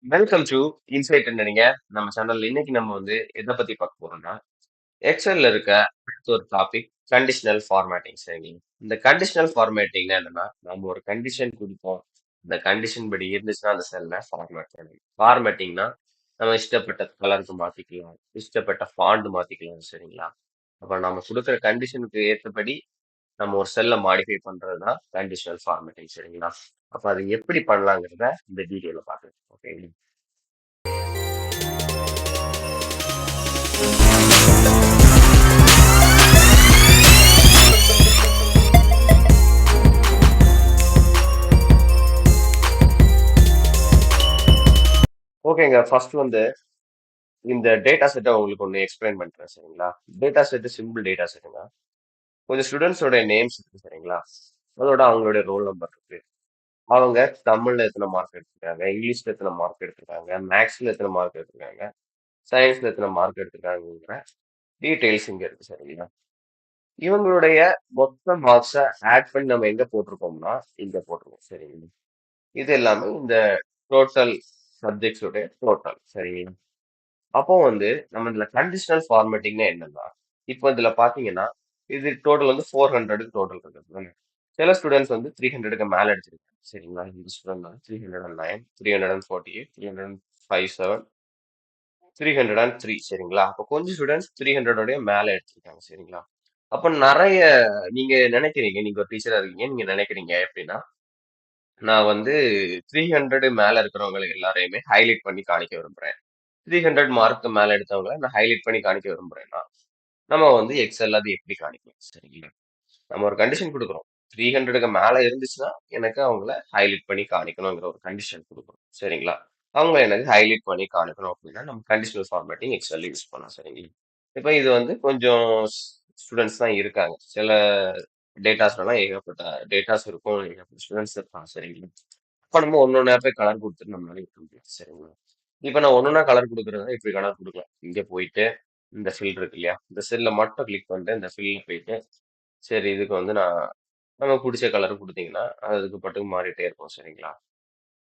Welcome to inside என்னங்க நம்ம சேனல்ல இன்னைக்கு நம்ம வந்து எதை பத்தி பார்க்க போறோம்னா எக்ஸல்ல இருக்க அடுத்த ஒரு டாபிக் கண்டிஷனல் ஃபார்மேட்டிங் சரிங்களா. இந்த கண்டிஷனல் ஃபார்மேட்டிங்னா என்னன்னா நம்ம ஒரு கண்டிஷன் கொடுப்போம். இந்த கண்டிஷன் படி இருந்துச்சுன்னா அந்த செல்ல ஃபார்மேட் பண்ணணும். ஃபார்மேட்டிங்னா நம்ம இஷ்டப்பட்ட கலருக்கு மாத்திக்கலாம், இஷ்டப்பட்ட ஃபாண்ட் மாத்திக்கலாம் சரிங்களா. அப்ப நம்ம கொடுக்குற கண்டிஷனுக்கு ஏற்றபடி நம்ம ஒரு செல்லை மாடிஃபை பண்றது தான் கண்டிஷனல் ஃபார்மேட்டிங் சரிங்களா. அப்ப அது எப்படி பண்ணலாங்கிறத இந்த வீடியோல பார்க்கலாம். ஓகே. ஓகேங்க. ஃபர்ஸ்ட் வந்து இந்த டேட்டா செட்ட உங்களுக்கு ஒண்ணு எக்ஸ்பிளைன் பண்றேன் சரிங்களா. டேட்டா செட் சிம்பிள் டேட்டா செட்டுங்க. கொஞ்சம் ஸ்டூடெண்ட்ஸோட நேம்ஸ் இருக்கு சரிங்களா. அதோட அவங்களுடைய ரோல் நம்பர் இருக்கு. அவங்க தமிழ்ல எத்தனை மார்க் எடுத்திருக்காங்க, இங்கிலீஷ்ல எத்தனை மார்க் எடுத்திருக்காங்க, மேக்ஸ்ல எத்தனை மார்க் எடுத்திருக்காங்க, சயின்ஸ்ல எத்தனை மார்க் எடுத்திருக்காங்கங்கிற டீடைல்ஸ் இங்க இருக்கு சரிங்களா. இவங்களுடைய மொத்த மார்க்ஸை ஆட் பண்ணி நம்ம எங்க போட்டிருக்கோம்னா இங்க போட்டிருக்கோம் சரிங்களா. இது எல்லாமே இந்த டோட்டல் சப்ஜெக்ட்ஸ் உடைய டோட்டல் சரிங்களா. அப்போ வந்து நம்ம இதுல கண்டிஷனல் ஃபார்மேட்டிங்னா என்னன்னா, இப்போ இதுல பாத்தீங்கன்னா, இது டோட்டல் வந்து 400 டோட்டல் இருக்குது. சில ஸ்டூடெண்ட்ஸ் வந்து 300க்கு மேல எடுத்திருக்காங்க. சரிங்களா? இந்த ஸ்டூடெண்ட் தான் 309, 348, 357, 303 சரிங்களா? அப்போ கொஞ்சம் ஸ்டூடெண்ட்ஸ் 300 மேல எடுத்திருக்காங்க. சரிங்களா? அப்ப நெறைய நீங்க நினைக்கிறீங்க, நீங்க ஒரு டீச்சரா இருக்கீங்க. நீங்க நினைக்கிறீங்க எப்படின்னா, நான் வந்து 300 மேல இருக்கிறவங்க எல்லாரையுமே ஹைலைட் பண்ணி காணிக்க விரும்புறேன். 300 மார்க்கு மேல எடுத்தவங்கள நான் ஹைலைட் பண்ணி காணிக்க விரும்புறேன்னா, நம்ம வந்து எக்ஸல்ல அது எப்படி காணிக்கலாம்? சரிங்களா? நம்ம ஒரு கண்டிஷன் குடுக்குறோம். 300க்கு மேல இருந்துச்சுன்னா, எனக்கு அவங்கள ஹைலைட் பண்ணி காணிக்கணுங்கிற ஒரு கண்டிஷன் குடுக்குறோம். சரிங்களா? அவங்க எனக்கு ஹைலைட் பண்ணி காணிக்கணும் அப்படின்னா, நம்ம கண்டிஷனல் ஃபார்மேட்டிங் எக்ஸல்ல யூஸ் பண்ணலாம். சரிங்களா? இப்ப இது வந்து கொஞ்சம் ஸ்டூடண்ட்ஸ் தான் இருக்காங்க. சில டேட்டாஸ்லலாம் ஏகப்பட்ட டேட்டாஸ் இருக்கும். ஏகப்பட்ட ஸ்டூடண்ட்ஸ் இருப்பாங்க. சரிங்களா? அப்ப நம்ம ஒண்ணொண்ணா போய் கலர் குடுத்துட்டு நம்மளால இருக்க முடியாது. சரிங்களா? இப்ப நான் ஒண்ணொண்ணா கலர் குடுக்குறதுனா இப்படி கலர் குடுக்கலாம். இங்க போயிட்டு இந்த ஃபில் இருக்கு இல்லையா? இந்த செல்ல மட்டும் கிளிக் பண்ணிட்டு இந்த ஃபில் போயிட்டு, சரி இதுக்கு வந்து நான் நமக்கு புடிச்ச கலர் குடுத்தீங்கன்னா, அதுக்கு பாட்டுக்கு மாறிட்டே இருக்கும். சரிங்களா?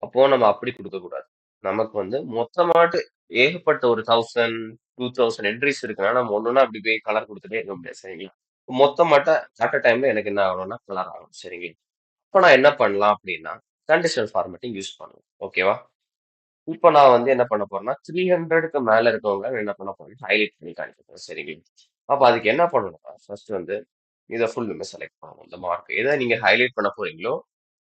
அப்போ நம்ம அப்படி குடுக்கக்கூடாது. நமக்கு வந்து மொத்தமாட்டு ஏகப்பட்ட ஒரு 1000, 2000 என்ட்ரீஸ் இருக்குன்னா, நம்ம ஒண்ணொண்ணா அப்படி போய் கலர் குடுத்துட்டே இருக்க முடியாது. சரிங்களா? மொத்தமாட்ட அட் அ டைம்ல எனக்கு என்ன ஆகணும்னா கலர் ஆகணும். சரிங்களா? அப்ப நான் என்ன பண்ணலாம் அப்படின்னா, கண்டிஷனல் ஃபார்மேட்டிங் யூஸ் பண்ணுவேன். ஓகேவா? இப்ப நான் வந்து என்ன பண்ண போறேன்னா, 300க்கு மேல இருக்கவங்க என்ன பண்ண போறேன்னா, ஹைலைட் பண்ணி காமிக்க போறேன். சரிங்களா? அப்ப அதுக்கு என்ன பண்ணணும்னா, ஃபர்ஸ்ட் வந்து இத ஃபுல்லுமே செலக்ட் பண்ணணும். இந்த மார்க் எத நீங்க ஹைலைட் பண்ண போறீங்களோ,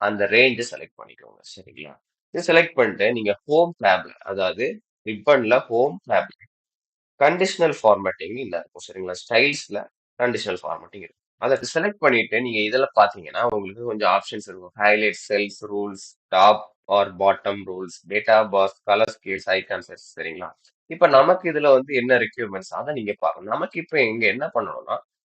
அந்த ரேஞ்ச செலக்ட் பண்ணிக்கோங்க. சரிங்களா? இத செலக்ட் பண்ணிட்டு நீங்க ஹோம் டேப்ல அதாவது ரிப்பன்ல ஹோம் டேப் கண்டிஷனல் ஃபார்மேட்டிங் இந்த இருக்கும். சரிங்களா? ஸ்டைல்ஸ்ல கண்டிஷனல் ஃபார்மேட்டிங் இருக்கு. அத செலக்ட் பண்ணிட்டு நீங்க இதுல பார்த்தீங்கன்னா, உங்களுக்கு கொஞ்சம் ஆப்ஷன்ஸ் இருக்கும். Highlight cells, rules, top or bottom rules, data bars, colour schemes, icons சரிங்களா? இப்ப நமக்கு இதுல வந்து என்ன ரிக்வயர்மெண்ட்ஸ் அத நீங்க பார்க்கணும். நமக்கு இப்ப இங்க என்ன பண்ணணும்னா,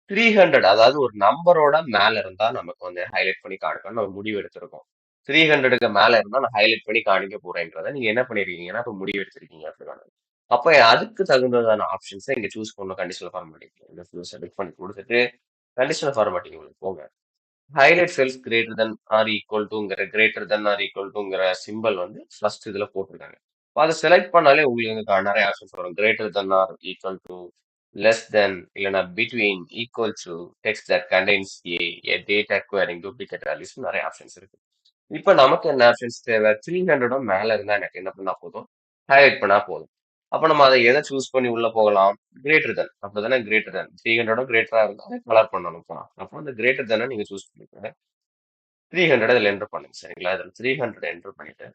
300 அதாவது ஒரு நம்பரோட மேல இருந்தா நமக்கு வந்து ஹைலைட் பண்ணி காண்பிக்கணும்னு நம்ம முடிவு எடுத்திருக்கோம். 300க்கு மேல இருந்தா நான் ஹைலைட் பண்ணி காண்பிக்க போறேன்றத நீங்க என்ன பண்ணிருக்கீங்கன்னா, இப்ப முடிவு எடுத்திருக்கீங்க அப்படின்னா. அப்ப அதுக்கு தகுந்ததான ஆப்ஷன்ஸ இங்க சூஸ் பண்ணணும் கண்டிஷனல் ஃபார்மேட்டிங். இந்த ஃபுல் செலக்ட் பண்ணி குடுத்துட்டு, கண்டிஷனல் ஃபார்மேட்டிங் உள்ள போங்க. Highlight cells greater than or equal டூங்கிற கிரேட்டர் தென் ஆர் ஈக்குவல் டூங்கிற சிம்பல் வந்து ஃபர்ஸ்ட் இதுல போட்டிருக்காங்க. அப்ப அத செலக்ட் பண்ணாலே உங்களுக்கு நெறைய ஆப்ஷன்ஸ் வரும். Greater than or equal to, less than இல்லன்னா between, equal to, text that contains a date occurring duplicate values நெறைய ஆப்ஷன்ஸ் இருக்கு. இப்ப நமக்கு என்ன ஆப்ஷன்ஸ் தேவை? 300 மேல இருந்தா எனக்கு என்ன பண்ணா போதும்? ஹைலைட் பண்ணா போதும். அப்ப நம்ம அத எத சூஸ் பண்ணி உள்ள போகலாம்? Greater than. அப்பதானே கிரேட்டர் தென். 300 கிரேட்டரா இருந்தா கலர் பண்ணணும்ப்பா. அப்போ அந்த கிரேட்டர் தென்ன நீங்க சூஸ் பண்ணிக்கோங்க. 300 இதுல என்டர் பண்ணுங்க. சரிங்களா? இதுல 300 என்டர் பண்ணிட்டு,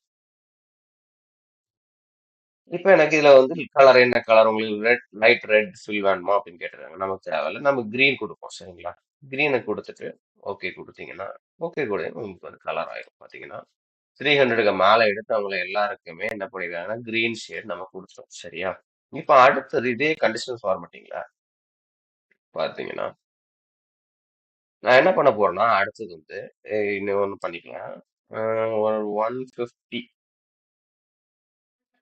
இப்ப எனக்கு இதுல வந்து கலர் என்ன கலர் உங்களுக்கு லைட் ரெட் ஃபில் வேணுமா அப்படின்னு கேட்டுருக்காங்க. நமக்கு தேவையில்ல. நம்ம கிரீன் குடுப்போம். சரிங்களா? கிரீன குடுத்துட்டு, ஓகே குடுத்தீங்கன்னா, ஓகே கூட உங்களுக்கு வந்து கலர் ஆயிரும். பாத்தீங்கன்னா 300க்கு மேல எடுத்தவங்க எல்லாருக்குமே என்ன பண்ணிருக்காங்கன்னா, கிரீன் ஷேட் நம்ம குடுத்துட்டோம். சரியா? இப்ப அடுத்தது இதே கண்டிஷனல் ஃபார்மேட்டிங்ல பார்த்தீங்கன்னா, நான் என்ன பண்ண போறேன்னா, அடுத்தது வந்து இன்னொன்னு பண்ணிக்கலாம். ஒரு 150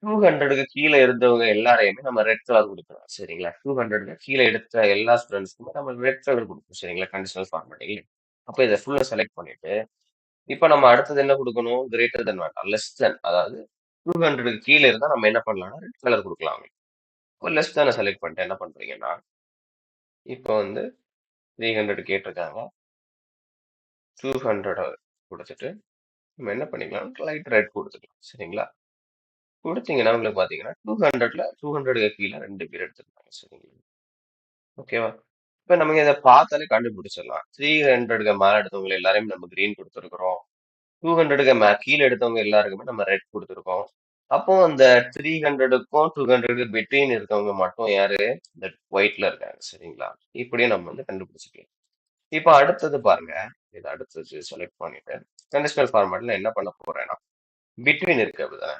200க்கு கீழ இருந்தவங்க எல்லாரையுமே நம்ம ரெட் கலர் குடுக்கலாம். சரிங்களா? 200க்கு கீழ எடுத்த எல்லா ஸ்டூடண்ட்ஸ்க்குமே நம்ம ரெட் கலர் குடுப்போம். சரிங்களா? Conditional formatting. அப்ப இத ஃபுல்லா செலக்ட் பண்ணிட்டு, இப்ப நம்ம அடுத்தது என்ன குடுக்கணும்? கிரேட்டர் தென் வேண்டாம். லெஸ் தென் அதாவது 200க்கு கீழ இருந்தா நம்ம என்ன பண்ணலாம்னா, ரெட் கலர் குடுக்கலாம். ஒரு லெஸ் தான செலக்ட் பண்ணிட்டு என்ன பண்றீங்கன்னா, இப்போ வந்து 300 கேட்டிருக்காங்க. 200 குடுத்துட்டு, நம்ம என்ன பண்ணிக்கலாம், லைட் ரெட் குடுத்துக்கலாம். சரிங்களா? குடுத்தீங்கன்னா உங்களுக்கு பார்த்தீங்கன்னா, 200க்கு கீழ 2 பேர் எடுத்திருக்காங்க. சரிங்களா? ஓகேவா? இப்ப நம்ம இத பார்த்தாலே கண்டுபிடிச்சிடலாம். 300க்கு மேல எடுத்தவங்க எல்லாரையும் நம்ம கிரீன் குடுத்துருக்கிறோம். 200க்கு கீழ எடுத்தவங்க எல்லாருக்குமே நம்ம ரெட் குடுத்துருக்கோம். அப்போ அந்த 300க்கும் 200க்கு பிட்வீன் இருக்கவங்க மட்டும் யாரு? இந்த ஒயிட்ல இருக்காங்க. சரிங்களா? இப்படியே நம்ம வந்து கண்டுபிடிச்சுக்கலாம். இப்ப அடுத்தது பாருங்க. இத அடுத்தது செலக்ட் பண்ணிட்டு, கண்டிஷனல் ஃபார்மேட்ல என்ன பண்ண போறேன்னா, பிட்வீன் இருக்கு அப்படிதானே?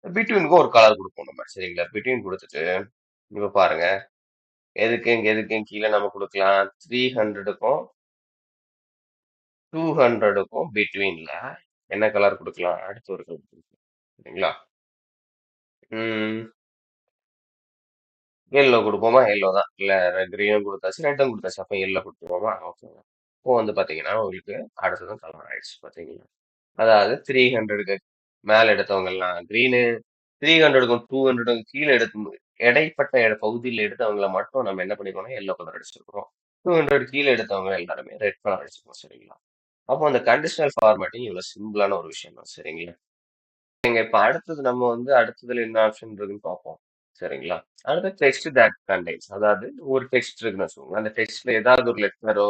பிட்வீனுக்கு ஒரு கலர் குடுப்போம் நம்ம. சரிங்களா? பிட்வீன் குடுத்துட்டு, இப்ப பாருங்க. எதுக்கும் கீழ நம்ம குடுக்கலாம். 300க்கும் 200க்கும் பிட்வீன்ல என்ன கலர் குடுக்கலாம்? அடுத்து ஒரு கலர் குடுக்கலாம். சரிங்களா? ம். எல்லோ குடுப்போமா? எல்லோ தான். இல்ல கிரீனும் குடுத்தாச்சு, ரெட்டும் குடுத்தாச்சு. அப்ப எல்லோ குடுத்துருவோமா? ஓகேங்க. இப்போ வந்து பாத்தீங்கன்னா, உங்களுக்கு அடுத்ததும் கலர் ஆயிடுச்சு பாத்தீங்களா? அதாவது 300க்கு மேல எடுத்தவங்கலாம் கிரீனு, 300க்கும் 200க்கும் கீழ எடுக்கும் இடைப்பட்ட பகுதியில எடுத்தவங்கள மட்டும் நம்ம என்ன பண்ணிருக்கோம்னா, எல்லோ கலர் அடிச்சிருக்கிறோம். 200 கீழ எடுத்தவங்க எல்லாருமே ரெட் கலர் அடிச்சிருக்கோம். சரிங்களா? அப்போ அந்த கண்டிஷனல் ஃபார்மேட்டிங் இவ்வளவு சிம்பிளான ஒரு விஷயம் தான். சரிங்களா? இப்ப அடுத்தது நம்ம வந்து அடுத்ததுல என்ன ஆப்ஷன் இருக்குன்னு பார்ப்போம். சரிங்களா? அடுத்து டெக்ஸ்ட் தட் கன்டெய்ன்ஸ். அதாவது ஒரு டெக்ஸ்ட் இருக்குன்னு வச்சுக்கோங்க. அந்த டெக்ஸ்ட்ல ஏதாவது ஒரு லெட்டரோ,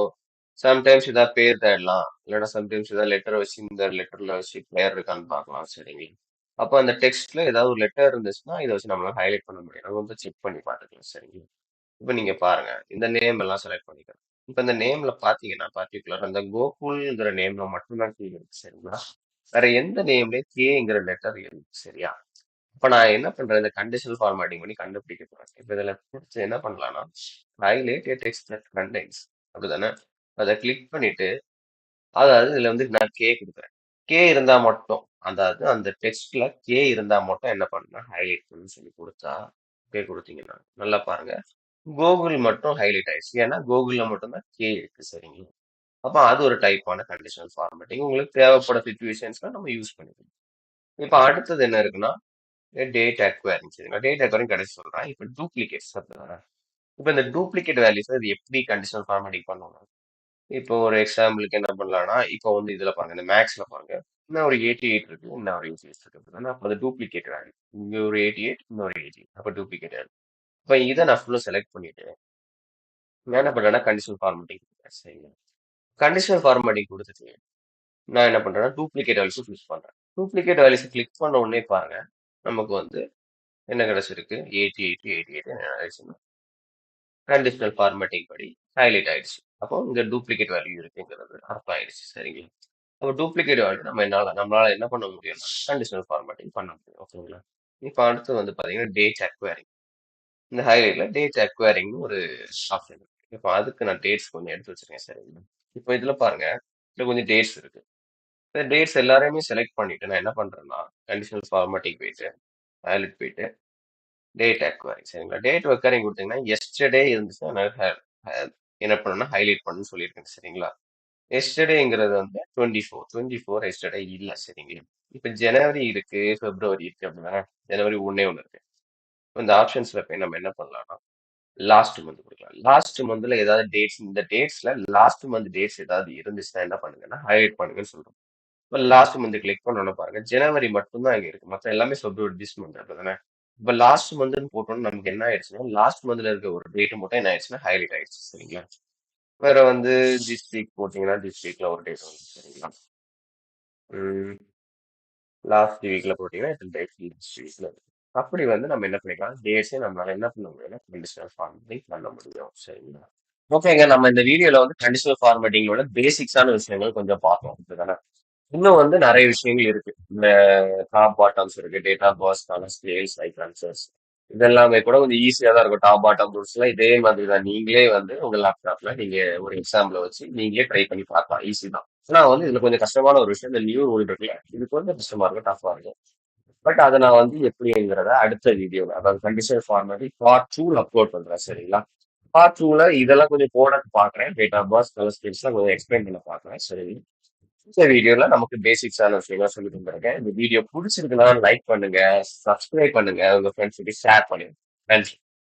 சம்டைம்ஸ் ஏதாவது பேர் தேடலாம். இல்லைன்னா சம்டைம்ஸ் ஏதாவது லெட்டர் வச்சு இந்த லெட்டர்ல வச்சு பேர் இருக்கான்னு பார்க்கலாம். சரிங்களா? அப்போ அந்த டெக்ஸ்ட்ல ஏதாவது ஒரு லெட்டர் இருந்துச்சுன்னா, இதை வச்சு நம்மளால ஹைலைட் பண்ண முடியும். நம்ம வந்து செக் பண்ணி பார்த்துக்கலாம். சரிங்களா? இப்ப நீங்க பாருங்க. இந்த நேம் எல்லாம் செலக்ட் பண்ணிக்கிறேன். இப்ப இந்த நேம்ல பாத்தீங்கன்னா, பர்ட்டிகுலர் அந்த கோகுல்ங்கிற நேம்ல மட்டும் தான் கீ இருக்கு. சரிங்களா? வேற எந்த நேம்லயும் கேங்கிற லெட்டர் இருக்கு. சரியா? இப்ப நான் என்ன பண்றேன், இந்த கண்டிஷனல் ஃபார்மேட்டிங் பண்ணி கண்டுபிடிக்க போறேன். இப்ப இதுல புடிச்சு என்ன பண்ணலாம்னா, highlight a text that contains அப்படிதானே? அத கிளிக் பண்ணிட்டு, அதாவது இதுல வந்து நான் கே குடுக்குறேன். கே இருந்தா மட்டும், அதாவது அந்த டெக்ஸ்ட்ல கே இருந்தா மட்டும் என்ன பண்ணணும், ஹைலைட் பண்ணி சொல்லி கொடுத்தா, கே கொடுத்தீங்கன்னா, நல்லா பாருங்க. கூகுள் மட்டும் ஹைலைட் ஆயிடுச்சு. ஏன்னா கூகுள்ல மட்டும் தான் கே இருக்கு. சரிங்களா? அப்ப அது ஒரு டைப்பான கண்டிஷனல் ஃபார்மேட்டிங். உங்களுக்கு தேவைப்பட சிச்சுவேஷன்ஸ்ல நம்ம யூஸ் பண்ணிக்கலாம். இப்ப அடுத்தது என்ன இருக்குன்னா, டேட் அக்வயரிங். சரிங்களா? டேட் அக்வயரிங் கடைசி சொல்றேன். இப்ப டூப்ளிகேட்ஸ் அப்படிதானே? இப்ப இந்த டூப்ளிகேட் வேல்யூஸ் இது எப்படி கண்டிஷனல் ஃபார்மேட்டிங் பண்ணணும்? இப்போ ஒரு எக்ஸாம்பிளுக்கு என்ன பண்ணலாம்னா, இப்போ வந்து இதுல பாருங்க, இந்த மேக்ஸ்ல பாருங்க. இன்னும் ஒரு 88 இருக்கு. இன்னும் ஒரு 88 இருக்கு. அப்படிதானே? அப்ப அது டூப்ளிகேட் வேல்யூ. இங்க ஒரு 88, இன்னொரு 88. அப்ப டூப்ளிகேட் வேல்யூ. இப்ப இதை நான் ஃபுல்லா செலக்ட் பண்ணிட்டு, நான் என்ன பண்றேன்னா கண்டிஷனல் ஃபார்மேட்டிங் கொடுக்குறேன். சரிங்களா? கண்டிஷனல் ஃபார்மேட்டிங் கொடுத்துட்டு, நான் என்ன பண்றேன்னா டூப்ளிகேட் வேல்யூஸ் கிளிக் பண்றேன். டூப்ளிகேட் வேல்யூஸ் கிளிக் பண்ண உடனே பாருங்க, நமக்கு வந்து என்ன கிடைச்சிருக்கு? 88, 88 என்ன ஆயிடுச்சுன்னா, கண்டிஷனல் ஃபார்மேட்டிங் படி ஹைலைட் ஆயிடுச்சு. அப்போ இங்க டூப்ளிகேட் வேல்யூ இருக்குங்கிறது அர்த்தம் ஆயிடுச்சு. சரிங்களா? அப்போ டூப்ளிகேட் வேல்யூ நம்மளால என்ன பண்ண முடியும்னா, கண்டிஷனல் ஃபார்மேட்டிங் பண்ண முடியும். ஓகேங்களா? இப்போ அடுத்து வந்து பாத்தீங்கன்னா டேட் அக்வயரிங். இந்த ஹைலைட்ல டேட் அக்வயரிங்னு ஒரு ஆப்ஷன் இருக்கு. இப்போ அதுக்கு நான் டேட்ஸ் கொஞ்சம் எடுத்து வச்சிருக்கேன். சரிங்களா? இப்போ இதுல பாருங்க, இதுல கொஞ்சம் டேட்ஸ் இருக்கு. இந்த டேட்ஸ் எல்லாரையுமே செலக்ட் பண்ணிட்டு நான் என்ன பண்றேன்னா, கண்டிஷனல் ஃபார்மேட்டிங் போயிட்டு, ஹைலைட் போயிட்டு, டேட் அக்வயரிங். சரிங்களா? டேட் அக்வயரிங் கொடுத்தீங்கன்னா, எஸ்டர்டே இருந்துச்சுன்னா நான் என்ன பண்ணணும்னா ஹைலைட் பண்ணணும்னு சொல்லியிருக்கேன். சரிங்களா? எஸ்டர்டேங்கிறது வந்து 24. 24 எஸ்டர்டே இல்ல. சரிங்களா? இப்ப ஜனவரி இருக்கு, பிப்ரவரி இருக்கு அப்படின்னா, ஜனவரி ஒண்ணே ஒண்ணு இருக்கு. இப்ப இந்த ஆப்ஷன்ஸ்ல போய் நம்ம என்ன பண்ணலாம்னா, லாஸ்ட் மந்த் கொடுக்கலாம். லாஸ்ட் மந்த்ல ஏதாவது டேட்ஸ், இந்த டேட்ஸ்ல லாஸ்ட் மந்த் டேட்ஸ் ஏதாவது இருந்துச்சுன்னா என்ன பண்ணுங்கன்னா, ஹைலைட் பண்ணுங்கன்னு சொல்றோம். இப்ப லாஸ்ட் மந்த் கிளிக் பண்ணோம்னா பாருங்க, ஜனவரி மட்டும் தான் இங்க இருக்கு. மத்த எல்லாமே பிப்ரவரி, திஸ் மந்த் அப்படிதானே? இப்ப லாஸ்ட் மந்த்னு போட்டோம்னா நமக்கு என்ன ஆயிடுச்சுன்னா, லாஸ்ட் மந்த்ல இருக்க ஒரு டேட் மட்டும் என்ன ஆயிடுச்சுன்னா, ஹைலைட் ஆயிடுச்சு. சரிங்களா? வேற வந்து திஸ் வீக் போட்டீங்கன்னா, திஸ் வீக்ல ஒரு டேட் வரும். சரிங்களா? ம். லாஸ்ட் வீக்ல போட்டீங்கன்னா, இத்தன டேட்ஸ் திஸ் வீக்ல இருக்கு. அப்படி வந்து நம்ம என்ன பண்ணிக்கலாம், டேட்ஸே நம்மளால என்ன பண்ண முடியும்னா, கண்டிஷனல் ஃபார்மேட்டிங் பண்ண முடியும். சரிங்களா? ஓகேங்க. நம்ம இந்த வீடியோல வந்து கண்டிஷனல் ஃபார்மேட்டிங்கோட பேசிக்ஸான விஷயங்கள் கொஞ்சம் பார்த்தோம். அப்படிதானே? இன்னும் வந்து நெறைய விஷயங்கள் இருக்கு. இந்த டாப் பாட்டம்ஸ் இருக்கு. டேட்டா பாஸ்க்கான ஸ்கேல்ஸ், லைக் ஆன்சர்ஸ். இதெல்லாமே கூட கொஞ்சம் ஈஸியா தான் இருக்கும். டாப் பாட்டம் ரூல்ஸ்லாம் இதே மாதிரி தான். நீங்களே வந்து உங்க லேப்டாப்ல நீங்க ஒரு எக்ஸாம்பிள வச்சு நீங்களே ட்ரை பண்ணி பார்க்கலாம். ஈஸி தான். ஆனா வந்து இதுல கொஞ்சம் கஷ்டமான ஒரு விஷயம், இந்த நியூ ரூல் இருக்குல்ல. இது கொஞ்சம் கஷ்டமா இருக்கும், டஃப்பா இருக்கும். பட் அத நான் வந்து எப்படிங்கிறத அடுத்த வீடியோல, அதாவது கண்டிஷனல் ஃபார்மேட்டிங் பார்ட் 2ல அப்லோட் பண்றேன். சரிங்களா? பார்ட் 2ல இதெல்லாம் கொஞ்சம் போட பார்க்குறேன். டேட்டா பாஸ், கலர் ஸ்கீம்ஸ்லாம் கொஞ்சம் எக்ஸ்பிளைன் பண்ண பார்க்குறேன். சரி. இந்த வீடியோல நமக்கு பேசிக்ஸான விஷயங்கள் சொல்லி தந்திருக்கேன். இந்த வீடியோ புடிச்சிருக்குன்னா லைக் பண்ணுங்க, சப்ஸ்கிரைப் பண்ணுங்க, உங்க ஃப்ரெண்ட்ஸுக்கு ஷேர் பண்ணுங்க. நன்றி.